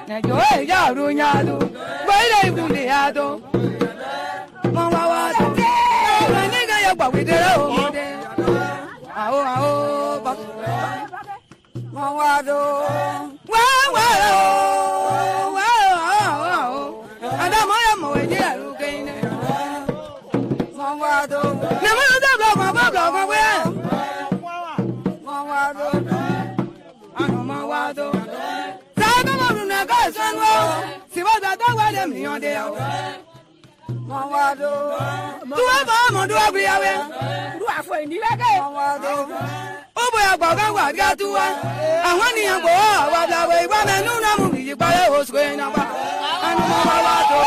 Yo, ya, Runyado, why they would they have done? Mama, nigga, but we did all day. Mawado, and I'm again. Mawado, never the block, Mawado, Mawado, see what I them on there. Mawado, do I agree? Do I find you like Mawado? Oh, boy, I got to one. I want you to go out that way. But I know now you buy a horse going up. And Mawado.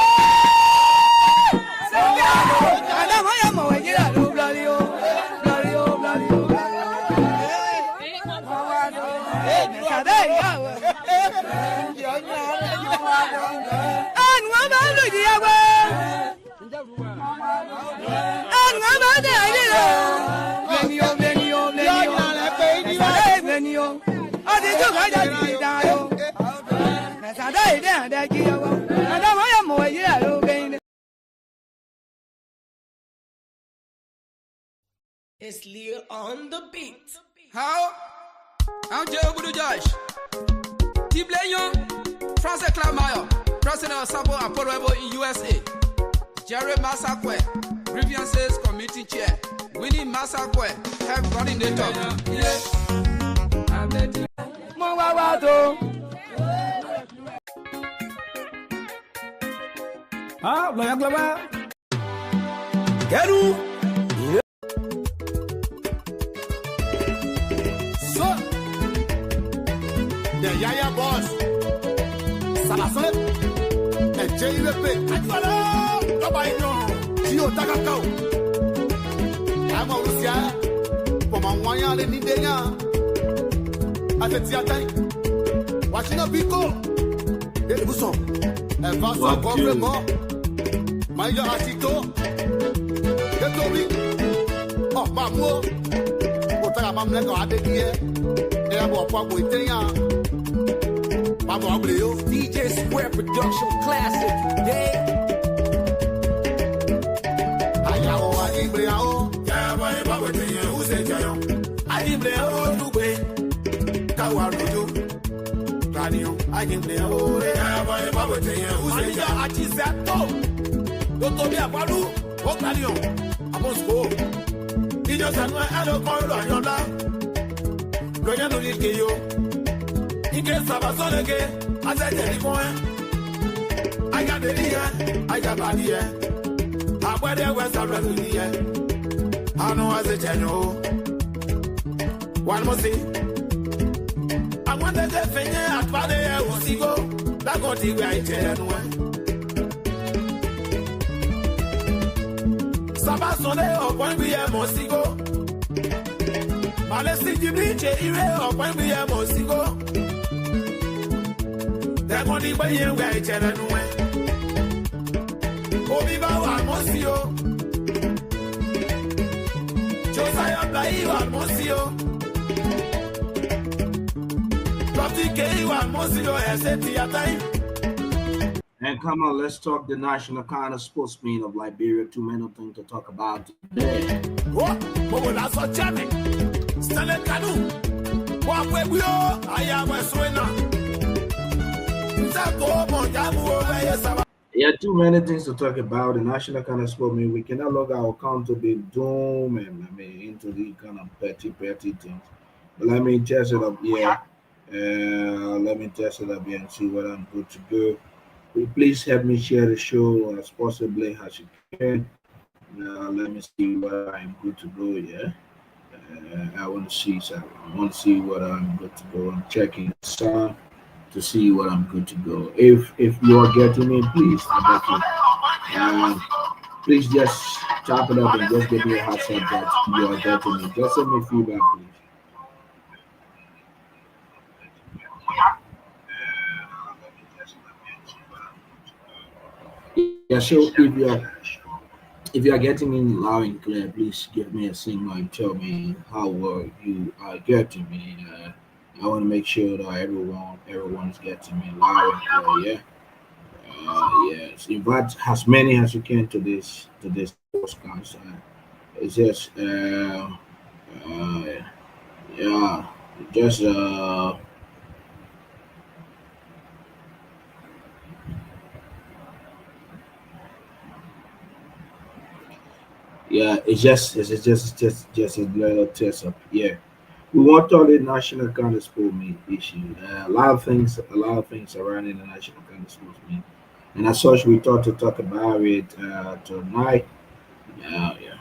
And I'm going to get a bloody old. And what about the other? And what about the idea? I did you guys down? That's a day down that you and I'm more again. It's Leo on the beat. How? I'm Joe Budu Josh. Tibleyon, Francis Clamayo, President of Sabo Apollo in USA. Jerry Massacre, Grievances Committee Chair. Winnie Massacre, Health Coordinator. Yes. Mawado. Ah, blah blah blah. Geru. So, the Yaya boss. Salasole. The JVP. Ajwala. Kabaino. Gio Takakao. I'm on Lucia. For my one year in India. At the theater. Watching a pico. Et vous sont. Elle va s'en complètement. Maïga Atito. Et Tobi. Oh, Mammo. Autant la maman n'a pas de guerre. Et la boîte pour Italien. Papa Ableo. DJ Square Production Classic. Yeah. Ayao, Adibrao. Yabba, Papa, who's the Jayon? Adibrao, Dube. Kawarujo. Radio, Adibrao. Yabba, Papa, who's the Jayon? Achisato. Don't be a balu. What are you? Aposco. Il y a un autre corps à Yonda. Le Yano Likeyo. Il y a ça va sonner. I said, I got the ear. I got the ear. I wear the West African. I know as a general. One more thing. I wanted the finger at Padre was go. That got the way I tell one. Sabasone or point be a mosigo. Malesi Jibiche, Ire or point be a mosigo. They're going to be here where I tell them when. Obiba wa Mosio. Josiah Blai wa Mosio. Dr. K wa Mosio, SAT at time. And come on, let's talk the national kind of sportsmen of Liberia. Too many things to talk about today. What? What that's what jamming? Stanley Kanu. What we are? I am a swimmer. Yeah, too many things to talk about. The national kind of sport. I mean, we cannot log our account to be doom and into the kind of petty things. But let me test it up here. Let me test it up here and see what I'm good to go. Please help me share the show as possibly as you can. Let me see what I'm good to go here. I want to see something. I want to see what I'm good to go. I'm checking the sound to see what I'm good to go. If you are getting it, please, I beg you. Please just chop it up and just give me a heart up that you are getting it. Just send me feedback, please. Yeah, so if you are getting me loud and clear, please give me a signal and tell me how well you are getting me. I want to make sure that everyone's getting me loud and clear. Yeah. Yes. Invite as many as you can to this podcast. It's just uh, yeah, just yeah. It's just a little test up. Yeah. We want all the national kind of sport meet issue. A lot of things surrounding the national kind of sports meet, and as such, we thought to talk about it tonight. Yeah, yeah,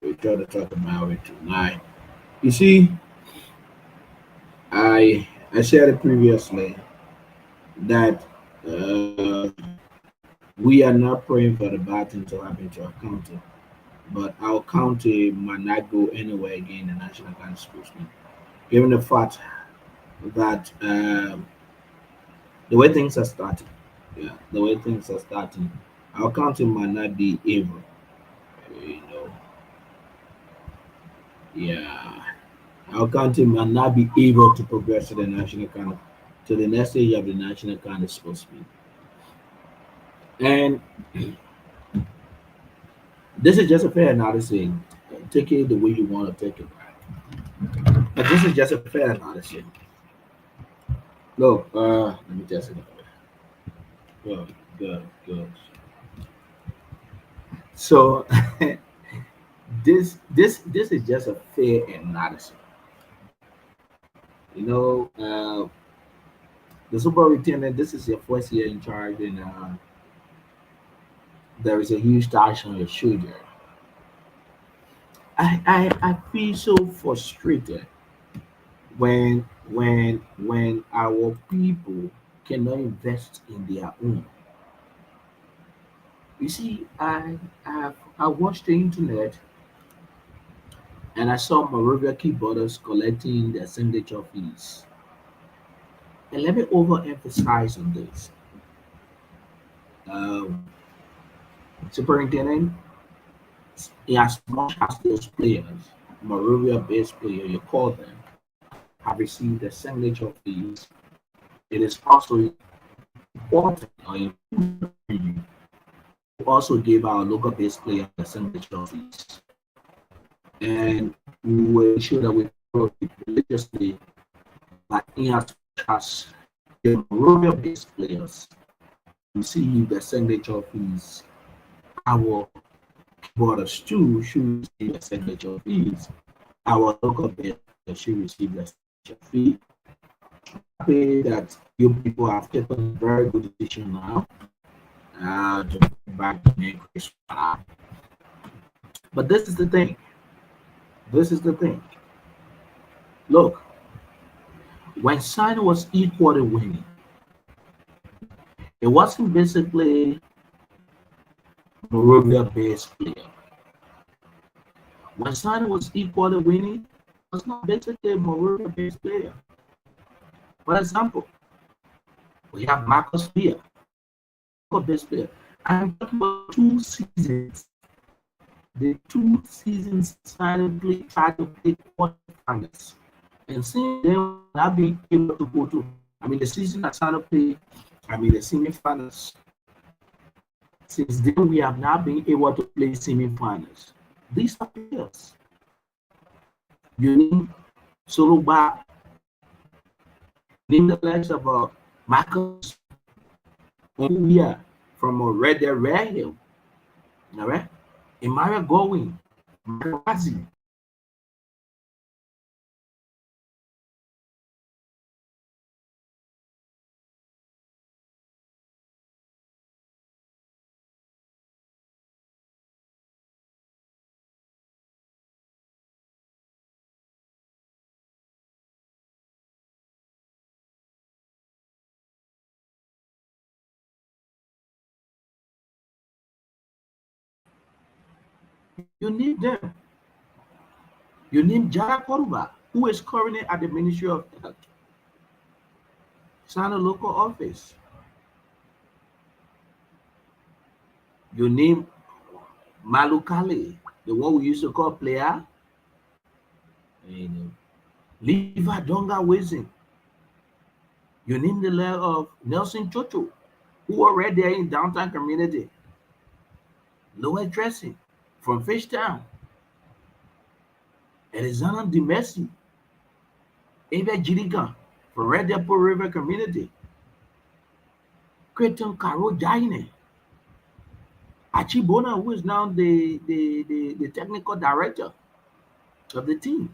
we thought to talk about it tonight. You see, I said it previously that uh, we are not praying for the bad thing to happen to our country, but our country might not go anywhere again in the national kind of sports meet, given the fact that. The way things are starting, yeah, the way things are starting, our country might not be able, you know, yeah, our country might not be able to progress to the national kind of, to the next stage of the national kind of supposed to be. And this is just a fair analysis. Take it the way you want to take it. But this is just a fair analysis. Look, let me test it. Good, good, good. So this is just a fair analysis. You know, the superintendent, this is your first year in charge, and there is a huge task on your shoulder. I feel so frustrated when our people cannot invest in their own. You see, I watched the internet and I saw Morovia keyboarders collecting their signature fees. And let me overemphasize on this. Um, Superintendent, as much as those players, Morovia based player, you call them, have received a signature fees, it is also important or important for you to also give our local based player a signature fees. And we will ensure that we follow it religiously, like in as much as the Morovia based players receive the signature fees, our borders too should receive the signature fees. Our local based players should receive the signature fee. Happy that you people have taken a very good decision now to bring back the name Chris Paul. But this is the thing. This is the thing. Look, when Sino was equally winning, it wasn't basically Morovia based player. When Sino was equally winning, it was not basically a Morovia based player. For example, we have Marcus Beer, based player. I'm talking about 2 seasons. The 2 seasons silently tried to play quarterfinals. And since then, I've been able to go to, I mean, the season I started to play, I mean, the semifinals. Since then, we have not been able to play semifinals. These are players. You need Soluba, name the likes of Marcus Oya from a Red Dead Radio. All right? Imara Going, Marazi. You need them. You need Jara Koruba, who is currently at the Ministry of Health, Sana local office. You need Malukali, the one we used to call player. You know. Levi Donga Wilson. You name the leg of Nelson Chocho, who are right there in downtown community. Lower Dressing from Fishtown. Arizona Dimesi. Eva Jirika from Red Deer River community. Creighton Caro Jaine. Achibona, who is now the technical director of the team.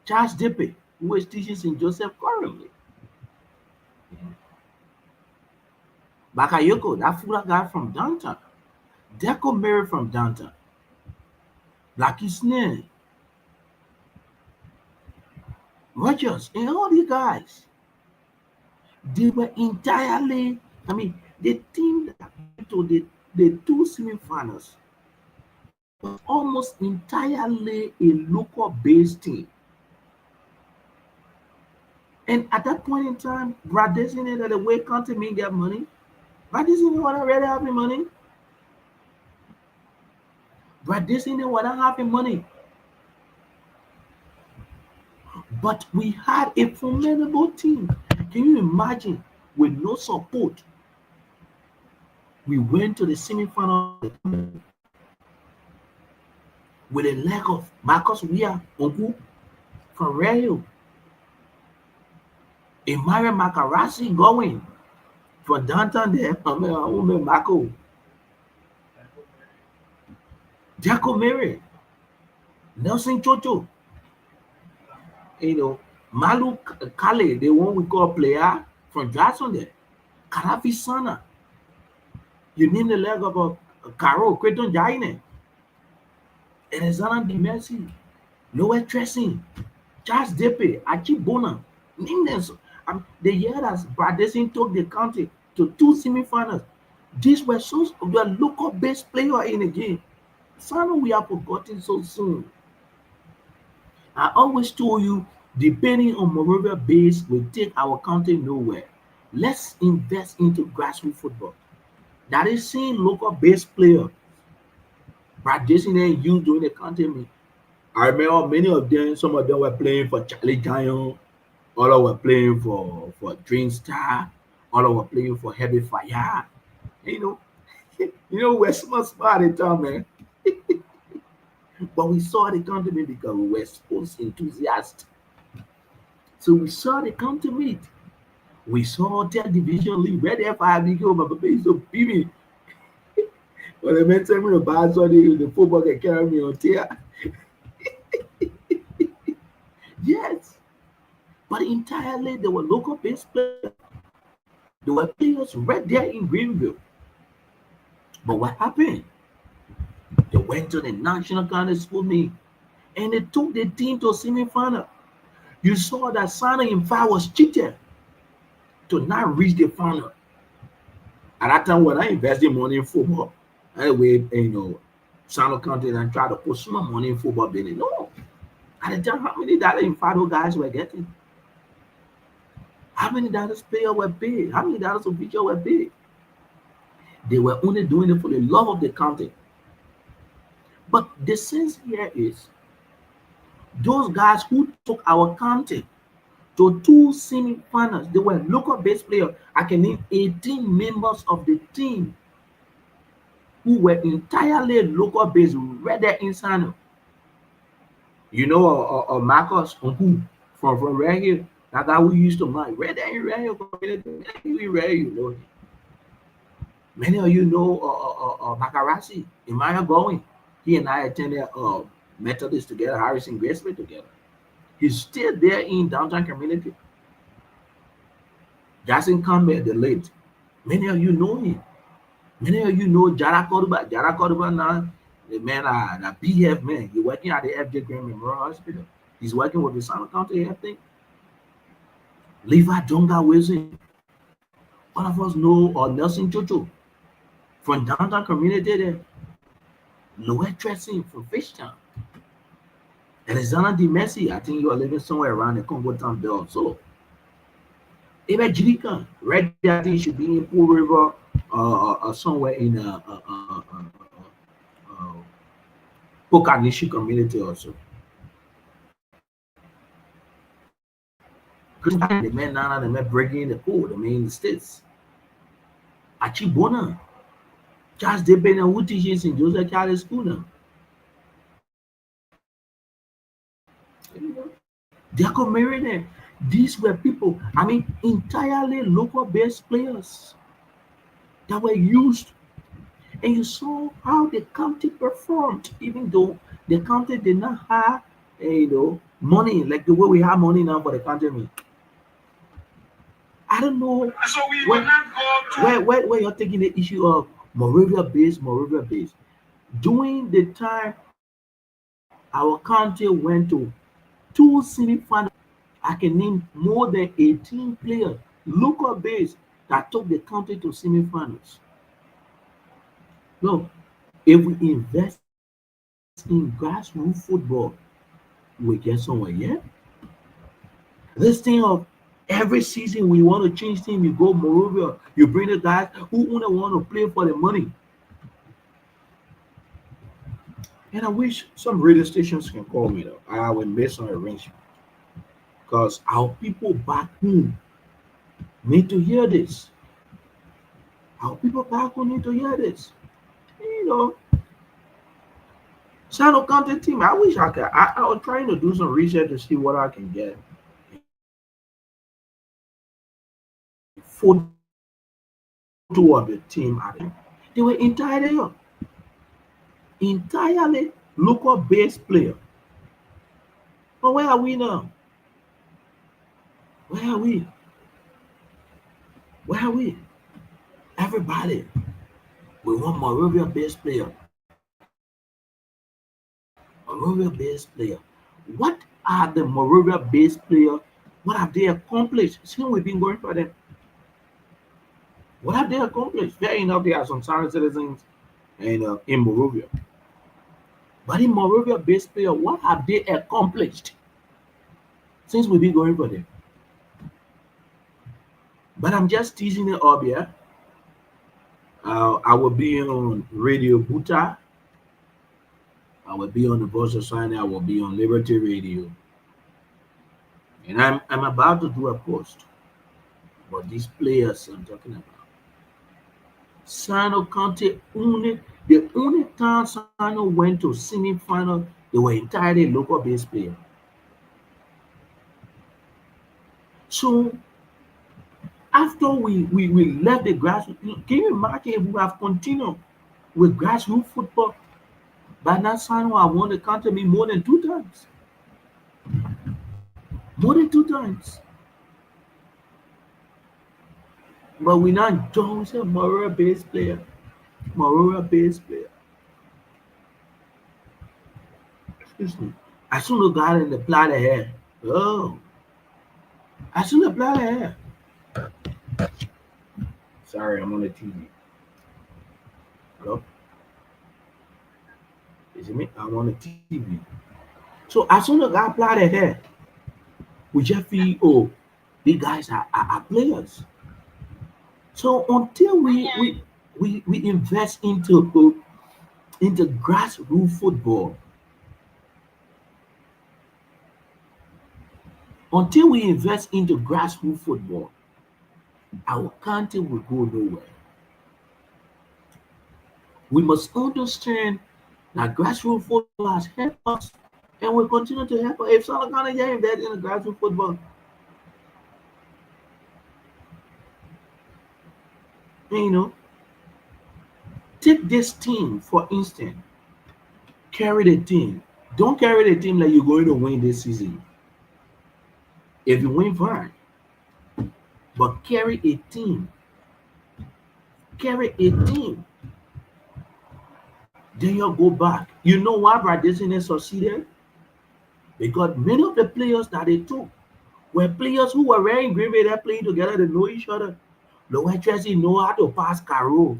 Charles Dippe, who is teaching St. Joseph currently. Bakayoko, that Fula guy from downtown. Deco Mary from downtown. Blackie Snare. Rogers, and all these guys. They were entirely, the team that went to the two semifinals was almost entirely a local based team. And at that point in time, Brad Disney that the way County may get money. Brad Disney want to really have the money. Brad Disney want to have the money. But we had a formidable team. Can you imagine? With no support, we went to the semi-final with a leg of Marcus Weah Ogu from Rayo, a Mario Makarasi going from downtown there. Marco, Jaco Mary, Nelson Chocho, Malu Kale, the one we call player from Jackson there. Karafi Sana. You name the leg of a Caro, Creighton Jaine. Arizona Dimesi. Lower Dressing. Charles Depe. Achibona. Name them. The year that Bradessin took the county to two semifinals. These were the local best player in the game. Sana we have forgotten so soon. I always told you, depending on Monrovia base will take our county nowhere. Let's invest into grassroots football. That is seeing local base player. Practicing and you doing the county. I remember many of them, some of them were playing for Charlie Giant, all were playing for Dream Star, all were playing for Heavy Fire. We're smart at the time, man. But we saw the county because we were sports enthusiasts. So we saw the county meet. We saw their division league. Red F5 big over, but so baby. When they meant me to buy the football can carry me on tear. Yes. But entirely they were local based players. They were players right there in Greenville. But what happened? They went to the National County School meet and they took the team to semi-final. You saw that Sana in fact was cheated to not reach the final. At that time, when I invested money in football, anyway, Sana County and try to put some money in football building. No. At the time, how many dollars in final guys were getting? How many dollars players were paid? How many dollars officials were paid? They were only doing it for the love of the county. But the sense here is those guys who took our county to two semi-finals, they were local base players. I can name 18 members of the team who were entirely local base, right there in Sano. Marcus Unku from right here, that guy who used to mind, right there in Red Hill. Many of you know Makarasi, Emmanuel Going. He and I attended Methodist together, Harrison Graceway together. He's still there in downtown community. Jackson Campbell, the late. Many of you know him. Many of you know Jara Cordoba. Jara Cordoba now, the man, the BF man. He's working at the FJ Graham Memorial Hospital. He's working with the San County, I think. Levi Donga Wilson. All of us know Nelson Chocho from downtown community there. Lower Dressing from Fishtown. Arizona Dimesi, I think you are living somewhere around the Congo Town Bell. So, Eba Jirika, right there, I think should be in Pool River or somewhere in Pokanishi community also. The men now, the men breaking the code. In the States. Achibona. Just depending on who teaches in Joseph Charles School now. They are married them. These were people, entirely local based players that were used. And you saw how the county performed, even though the county did not have money like the way we have money now for the county. I don't know where you're taking the issue of Moravia base. During the time our county went to 2 semi-finals, I can name more than 18 players, local base, that took the county to semi-finals. Look, if we invest in grassroots football, we get somewhere, yeah? This thing of every season we want to change team, you go Moravia, you bring the guys who only want to play for the money. And I wish some radio stations can call me though. I will make some arrangement. Because our people back home need to hear this. Our people back home need to hear this. Sano County team, I wish I could. I was trying to do some research to see what I can get. Photo of the team, they were entirely local based player. But where are we now? Where are we? Everybody, we want Moravia based player. What are the Moravia based players? What have they accomplished? Since we've been going for them. What have they accomplished? Fair enough, they are some Saran citizens in Moravia. But in Moravia based player, what have they accomplished since we've been going for them? But I'm just teasing it up here. I will be on Radio Buta. I will be on the Voice of Sinai. I will be on Liberty Radio. And I'm about to do a post about these players I'm talking about. Sano County the only time Sano went to semi-final, they were entirely local based players. So after we left the grassroots, can you imagine if we have continued with grassroots football? By now, Sano have won the country more than 2 times. More than 2 times. But we not Jones a Moravia based player. Excuse me. I soon have got in the plot of hair. Oh. I soon have plot of hair. Sorry, I'm on the TV. Hello? Is it me? I'm on the TV. So as soon as I plot of hair, we just feel, these guys are players. So until we invest into grassroots football, our country will go nowhere. We must understand that grassroots football has helped us and will continue to help us. If Southern County invest in grassroots football, take this team, for instance. Carry the team. Don't carry the team like you're going to win this season. If you win, fine. But carry a team. Then you go back. You know why Bradesine succeeded? Because many of the players that they took were players who were wearing Green Bay. They're playing together. They know each other. Lower Tracy know how to pass Caro.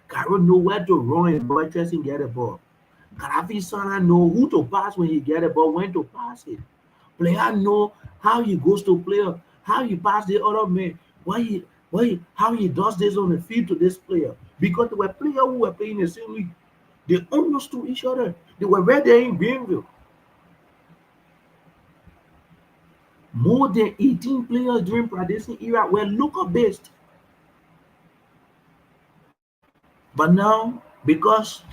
Caro know where to run and Lower Tracy get the ball. Karafi Sana know who to pass when he get the ball, when to pass it. Player know how he goes to player, how he pass the other man, how he does this on the field to this player. Because they were players who were playing the same league. They understood each other. They were right there in Greenville. More than 18 players during Pradesh era were local based. But now, because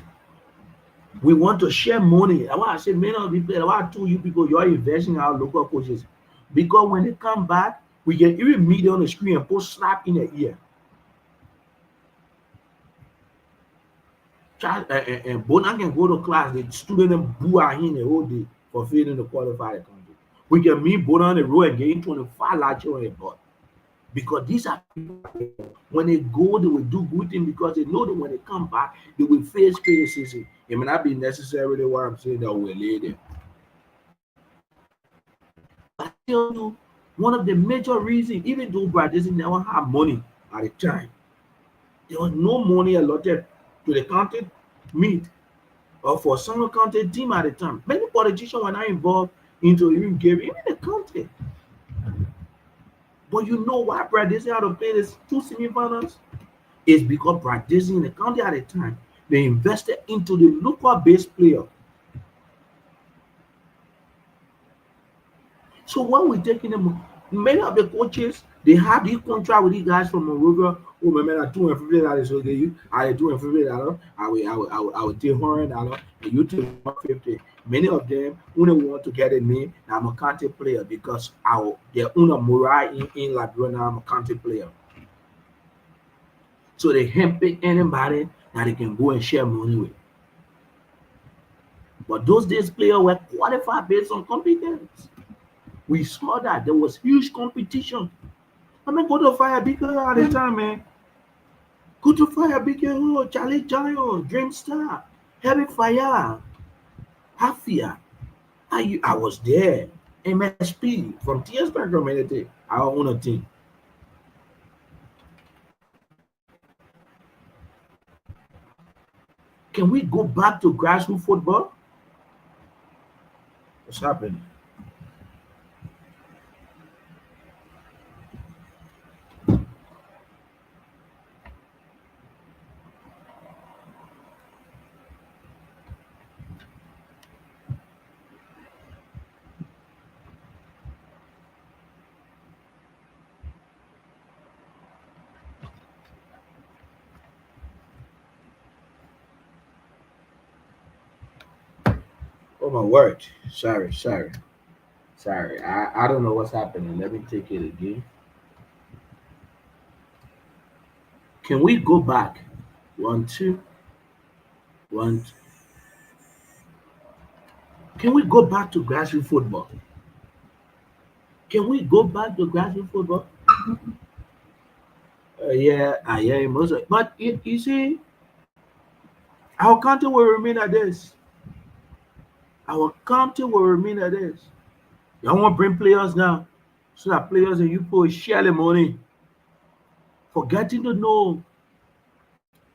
we want to share money, I want to say many of the players, I want to you people, you're investing in our local coaches. Because when they come back, we can even meet them on the screen and put slap in the ear. And Bona can go to class, the student and boo are in the whole day for failing to qualify the country. We can meet Bona on the road and get 25 large on the board. Because these are people, when they go, they will do good things because they know that when they come back, they will face criticism. It may not be necessarily what I'm saying that we're late. I tell you, one of the major reasons, even though brothers never have money at the time, there was no money allotted to the county meet or for some county team at the time. Many politicians were not involved into even giving even the county. But you know why brothers had to play this 2 semifinals? It's because brothers in the county at the time, they invested into the local based player. So when we're taking them, many of the coaches, they have this contract with these guys from Monrovia. Oh, remember that $250 so they use I $250. I will take $100 and you take $150. Many of them only want to get a name. I'm a county player because their own morale in Liberia. I'm a county player. So they handpick anybody that they can go and share money with. But those days players were qualified based on competence. We saw that there was huge competition. I mean, go to Fire Bigger at the time, man. Go to Fire Bigger, Charlie Giant, Dreamstar, Heavy Fire, Hafia. I was there. MSP from TS community, our own team. Can we go back to grassroots football? What's happening? Oh my word. Sorry. I don't know what's happening. Let me take it again. Can we go back? 1, 2, 1. Can we go back to grassroots football? Can we go back to grassroots football? Yeah, most of it. But you see, our country will remain at this. Our country will remain at this. Y'all want to bring players now so that players and you people share the money. Forgetting to know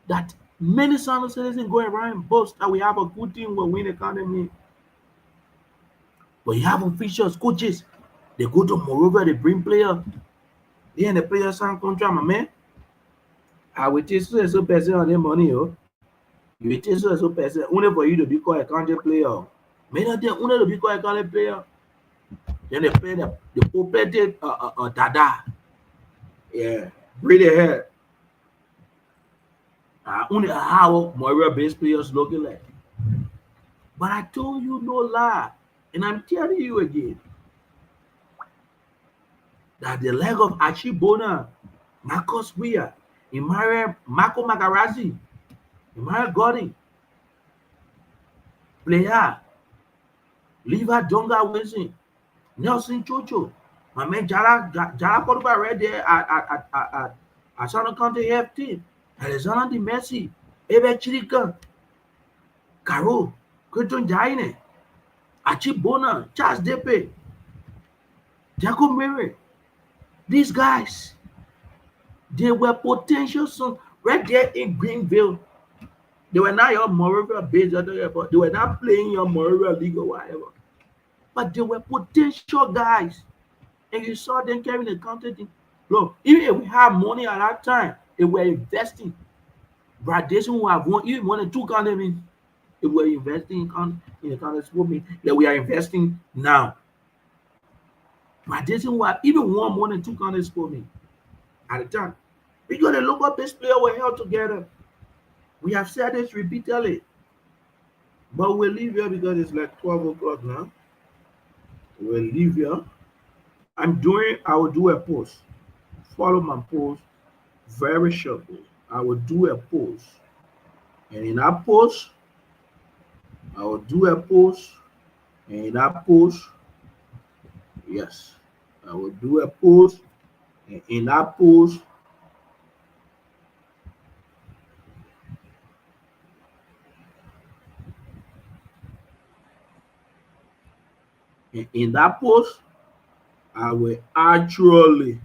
that many San citizens go around and boast that we have a good team when we win the economy. But you have officials, coaches, they go to Moreover, they bring players. They and the players sign contract, my man. I will take so percent on their money, You will take so percent only for you to be called a country player. Many of them only to be called a country player. Then they play the operated Dada. Yeah, breathe ahead. Only how Moreover based players looking like. But I told you no lie, and I'm telling you again that the leg of Achibona, Marcus Weir, Marco Magarazzi, Imara Gordon, player, Liva Donga Wilson, Nelson Chocho, my man Jala Koduba right there at San County FT, Alexander Di Messi, Ebe Chirika, Caro, Quinton Jaine, Achibona, Charles Depe, Jacob Mary. These guys, they were potential sons right there in Greenville. They were not your Moreover based, but they were not playing your Moreover league or whatever. But they were potential guys. And you saw them carrying the county team. Look, even if we have money at that time, they were investing. Brothers who have won, even 1 and 2 county, they were investing in the county sport mean that we are investing now. But this is what even one more than 2 counties for me at a time. Because the local base player were held together. We have said this repeatedly. But we'll leave here because it's like 12 o'clock now. We'll leave here. I will do a post. Follow my post very shortly. I will do a post. And in that post, I will do a post. And in that post, yes, I will do a post. And in that post, I will actually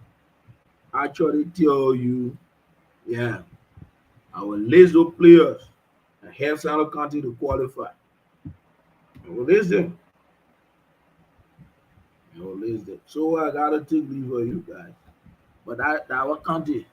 tell you, yeah, I will list those players and help San Luis County to qualify. I will list them. So I gotta take leave of you guys. But our county,